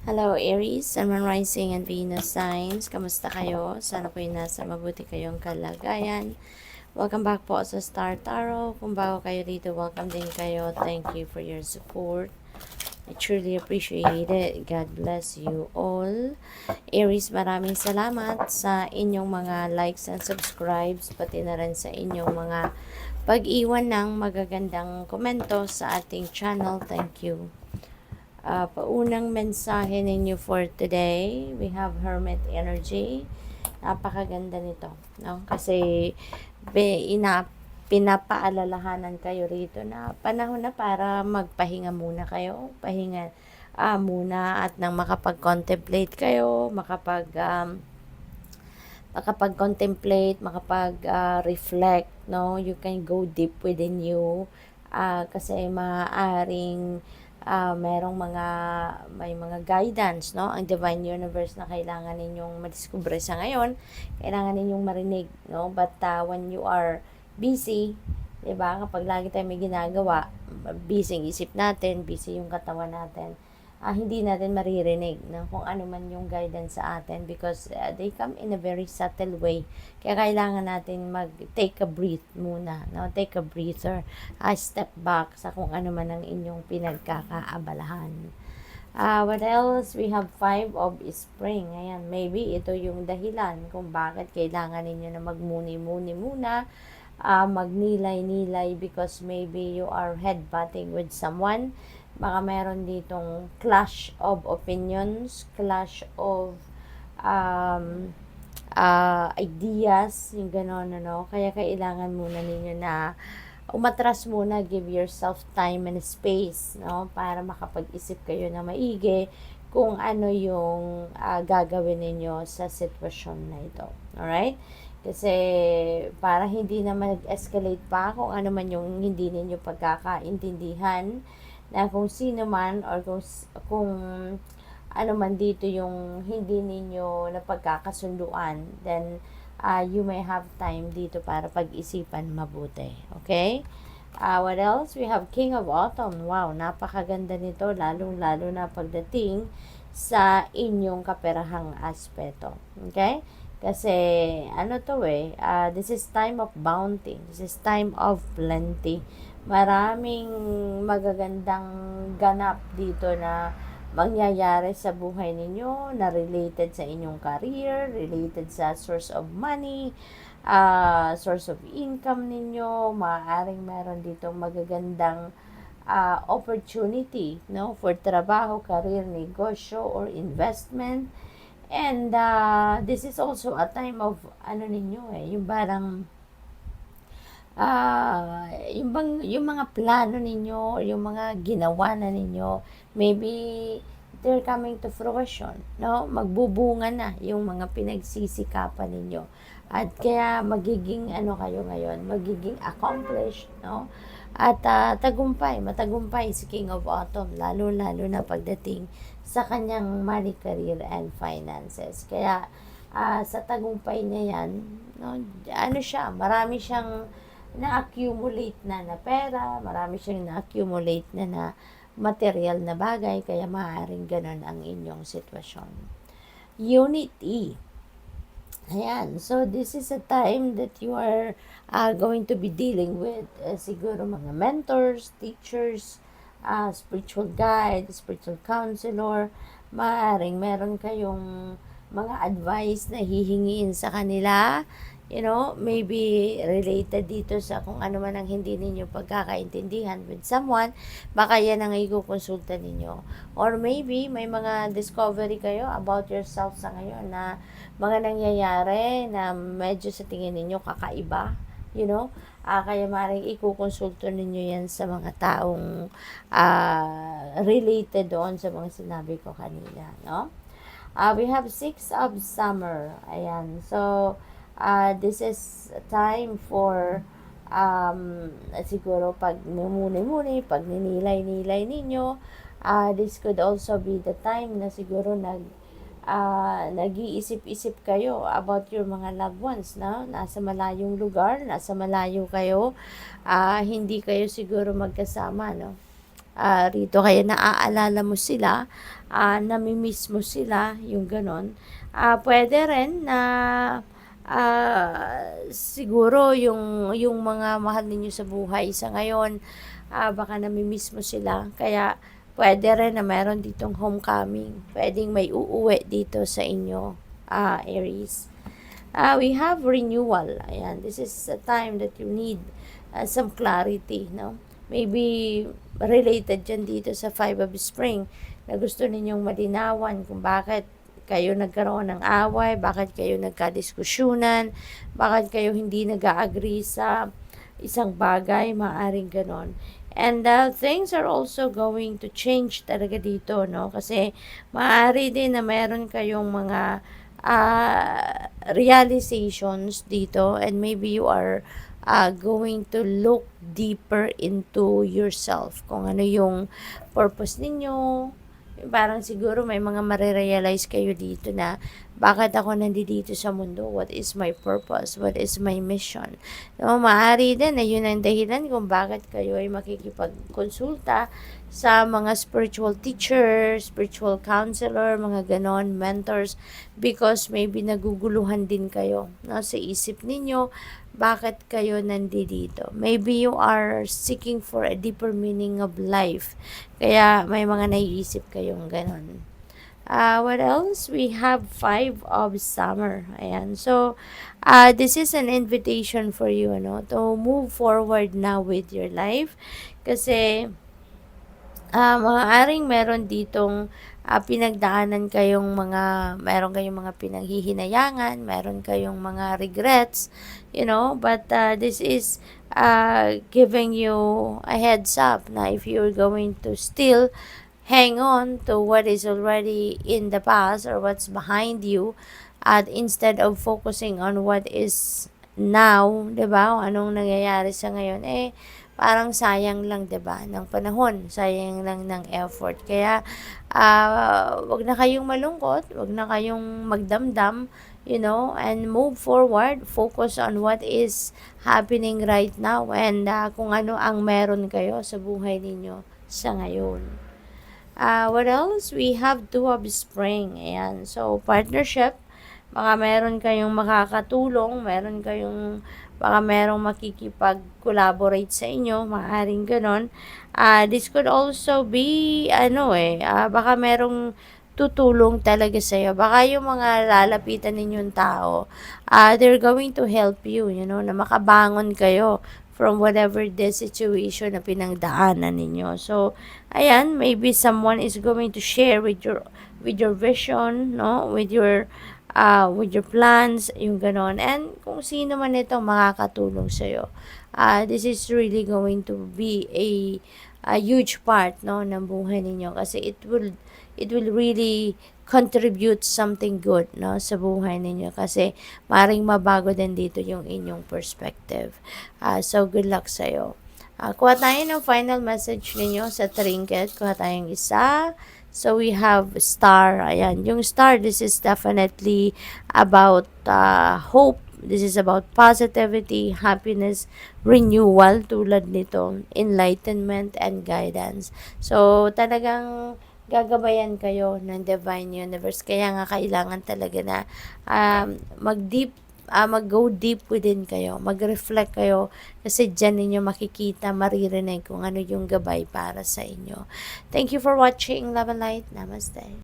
Hello Aries, Sun, Moon, Rising, and Venus signs. Kamusta kayo? Sana po nasa mabuti kayong kalagayan. Welcome back po sa Star Tarot. Kung bago kayo dito, welcome din kayo. Thank you for your support. I truly appreciate it. God bless you all. Aries, maraming salamat sa inyong mga likes and subscribes, pati na rin sa inyong mga pag-iwan ng magagandang komento sa ating channel. Thank you. Paunang mensahe ninyo for today, we have Hermit energy. Napakaganda nito, no? Kasi pinapaalalahanan kayo rito na panahon na para magpahinga muna kayo, pahinga muna, at nang makapag-contemplate kayo, makapag-contemplate, makapag-reflect, no? You can go deep within you, kasi maaaring may mga guidance, no? Ang divine universe na kailangan ninyong madiskubre sa ngayon, kailangan ninyong marinig, no? But when you are busy, 'di ba? Kapag lagi tayong may ginagawa, busy ang isip natin, busy yung katawan natin, hindi natin maririnig, no? Kung ano man yung guidance sa atin, because they come in a very subtle way. Kaya kailangan natin take a breath muna, no? Take a breather, step back sa kung ano man ang inyong pinagkakaabalahan. What else? We have 5 of Spring. Ayan, maybe ito yung dahilan kung bakit kailangan ninyo na magmuni-muni muna, magnilay-nilay, because maybe you are headbutting with someone. Baka meron ditong clash of opinions, clash of ideas, yung gano'n, ano. Kaya kailangan muna ninyo na umatras muna, give yourself time and space, no, para makapag-isip kayo na maigi kung ano yung gagawin ninyo sa sitwasyon na ito. Alright? Kasi para hindi na mag-escalate pa kung ano man yung hindi ninyo pagkakaintindihan, na kung sino man, or kung ano man dito yung hindi ninyo na pagkakasunduan, then you may have time dito para pag-isipan mabuti. Okay? What else? We have King of Autumn. Wow, napakaganda nito, lalong-lalo na pagdating sa inyong kaperahang aspeto. Okay? Kasi, this is time of bounty. This is time of plenty. Maraming magagandang ganap dito na mangyayari sa buhay ninyo, na related sa inyong career, related sa source of money, source of income ninyo. Maaaring meron dito magagandang opportunity, no, for trabaho, career, negosyo, or investment. And this is also a time of yung parang yung mga plano ninyo, yung mga ginawa na ninyo, maybe they're coming to fruition, no? Magbubunga na yung mga pinagsisikapan ninyo. At kaya magiging kayo ngayon, magiging accomplished, no? At matagumpay si King of Autumn, lalo-lalo na pagdating sa kanyang money, career, and finances. Kaya sa tagumpay niya yan, no? Marami siyang na-accumulate na pera, marami siyang na-accumulate na material na bagay, kaya maaaring ganun ang inyong sitwasyon. Unity. Ayan, so this is a time that you are going to be dealing with siguro mga mentors, teachers, spiritual guide, spiritual counselor. Maaaring meron kayong mga advice na hihingiin sa kanila, maybe related dito sa kung ano man ang hindi ninyo pagkakaintindihan with someone, baka yan ang ikukonsulta ninyo. Or maybe may mga discovery kayo about yourself sa ngayon na mga nangyayari na medyo sa tingin ninyo kakaiba, kaya maaaring ikukonsulta ninyo yan sa mga taong related doon sa mga sinabi ko kanina, no? We have 6 of Summer. Ayan, so this is time for siguro pag muni-muni, pag ninilay-nilay ninyo, this could also be the time na siguro nag-iisip-isip kayo about your mga loved ones, no? Nasa malayong lugar, nasa malayo kayo, hindi kayo siguro magkasama, no? rito. Kaya naaalala mo sila, nami-miss mo sila, yung gano'n. Pwede rin na siguro yung mga mahal ninyo sa buhay sa ngayon, baka nami-miss mo sila. Kaya pwede rin na meron ditong homecoming. Pwedeng may uuwi dito sa inyo, Aries. We have renewal. Ayan, this is a time that you need some clarity, no? Maybe related dyan dito sa Five of Spring na gusto ninyong malinawan kung bakit kayo nagkaroon ng away, bakit kayo nagkadiskusyonan, bakit kayo hindi nag-agree sa isang bagay, maaring ganon. And things are also going to change talaga dito, no? Kasi maaari din na meron kayong mga realizations dito, and maybe you are going to look deeper into yourself. Kung ano yung purpose ninyo, parang siguro may mga marirealize kayo dito na bakit ako nandito sa mundo, what is my purpose, what is my mission. No, maaari din na yun ang dahilan kung bakit kayo ay makikipagkonsulta sa mga spiritual teacher, spiritual counselor, mga ganon, mentors, because maybe naguguluhan din kayo, no, sa isip ninyo, bakit kayo nandito. Maybe you are seeking for a deeper meaning of life. Kaya may mga naiisip kayong ganon. What else? We have Five of Summer. Ayan. So, this is an invitation for you, ano, to move forward now with your life. Kasi, maaaring meron ditong pinagdaanan kayong meron kayong mga pinaghihinayangan, meron kayong mga regrets, but this is giving you a heads up na if you're going to still hang on to what is already in the past or what's behind you, at instead of focusing on what is now, 'di ba? Anong nangyayari sa ngayon, parang sayang lang, 'di ba, ng panahon, sayang lang ng effort. Kaya wag na kayong malungkot, wag na kayong magdamdam, and move forward, focus on what is happening right now, and kung ano ang meron kayo sa buhay ninyo sa ngayon. What else? We have Two of Spring. Ayan. So, partnership. Baka meron kayong makakatulong, baka merong makikipag-collaborate sa inyo, maaaring ganon. This could also be, baka merong tutulong talaga sa iyo. Baka yung mga lalapitan ninyong tao, they're going to help you, na makabangon kayo from whatever the situation na pinagdaanan ninyo. So, ayan, maybe someone is going to share with your vision, no? With your plans, yung ganon. And kung sino man ito makakatulong sa iyo. This is really going to be a huge part, no, ng buhay ninyo, kasi it will really contribute something good, no, sa buhay ninyo, kasi maring mabago din dito yung inyong perspective. So good luck sa iyo. Kuha tayo ng final message ninyo sa trinket. Kuha tayong isa. So we have star. Ayan, yung star, this is definitely about hope. This is about positivity, happiness, renewal, tulad nito, enlightenment, and guidance. So, talagang gagabayan kayo ng Divine Universe. Kaya nga kailangan talaga na mag-go deep within kayo. Mag-reflect kayo, kasi dyan ninyo makikita, maririnig kung ano yung gabay para sa inyo. Thank you for watching. Love and light. Namaste.